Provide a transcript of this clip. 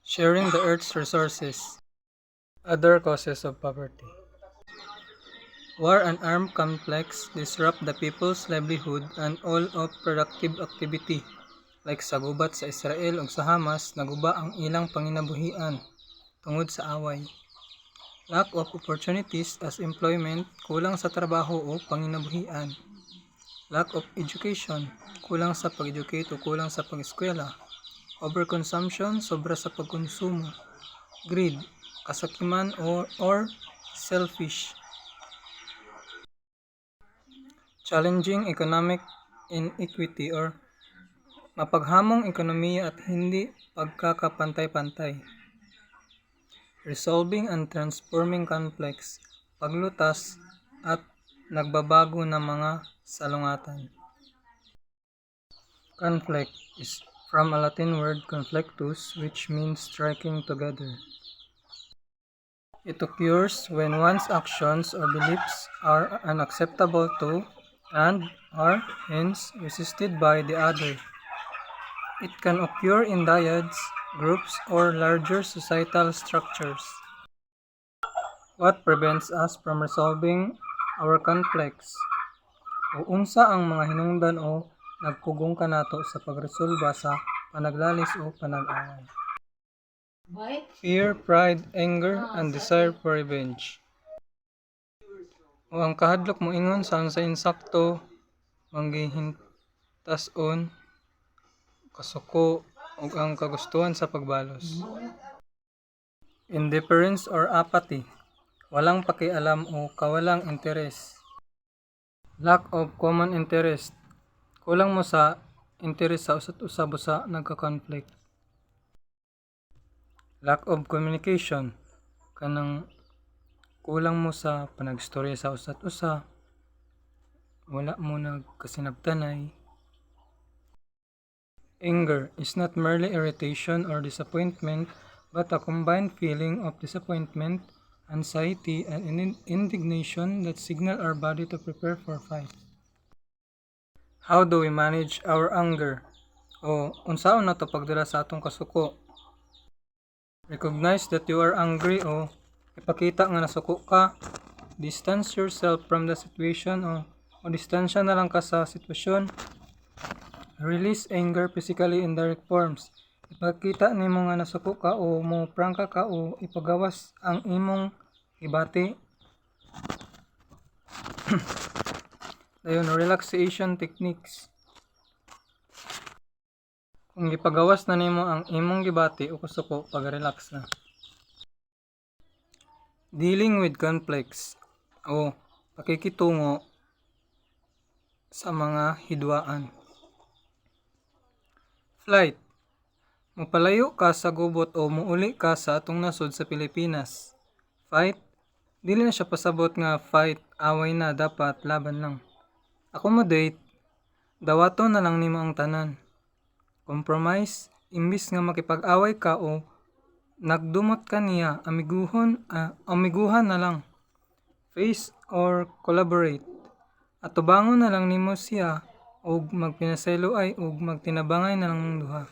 Sharing the earth's resources. Other causes of poverty. War and armed conflicts disrupt the people's livelihood and all of productive activity. Like sa gubat sa Israel ug sa Hamas, naguba ang ilang panginabuhian tungod sa away. Lack of opportunities as employment, kulang sa trabaho o panginabuhian. Lack of education, kulang sa pag-educate o kulang sa pag-eskwela. Overconsumption, sobra sa pagkonsumo. Greed, kasakiman or selfish. Challenging economic inequity or mapaghamong ekonomiya at hindi pagkakapantay-pantay. Resolving and transforming conflicts, paglutas at nagbabago na mga salungatan. Conflict is from a Latin word conflictus, which means striking together. It occurs when one's actions or beliefs are unacceptable to and are hence resisted by the other. It can occur in dyads, groups, or larger societal structures. What prevents us from resolving our conflicts? O unsa ang mga hinungdan o nagpugong kanato sa pagresolba sa panaglalis o panag-away? Fear, pride, anger, and desire for revenge. O ang kahadlok mo ingon sa insakto, manggihintason, kasuko, ug ang kagustuhan sa pagbalos. Indifference or apathy, walang pakialam o kawalang interes. Lack of common interest, kulang mo sa interes sa usa't usab sa nagka-conflict. Lack of communication, kanang kulang mo sa panagstorya sa usa't usa, wala mo nagkasinabtanay. Anger is not merely irritation or disappointment, but a combined feeling of disappointment, anxiety, and indignation that signal our body to prepare for fight. How do we manage our anger? O unsaon na to pagdala sa atong kasuko? Recognize that you are angry o ipakita nga nasuko ka. Distance yourself from the situation o distansya na lang ka sa sitwasyon. Release anger physically in direct forms. Ipakita nimo nga nasuko ka o mo prangka ka o ipagawas ang imong gibati. Dayon relaxation techniques. Kung gipagawas na nimo ang imong gibati o kasuko, pag-relax na. Dealing with conflicts o pakikitungo sa mga hidwaan. Flight. Mupalayo ka sa gubot o muuli ka sa atong nasod sa Pilipinas. Fight. Dili na siya pasabot nga fight, away na, dapat laban lang. Accommodate. Dawaton na lang nimo ang tanan. Compromise. Imbis nga makipag-away ka o nagdumot ka niya, amiguhan na lang. Face or collaborate. Atubangon na lang nimo siya og magpinasaylo ay og magtinabangay na lang ng duha.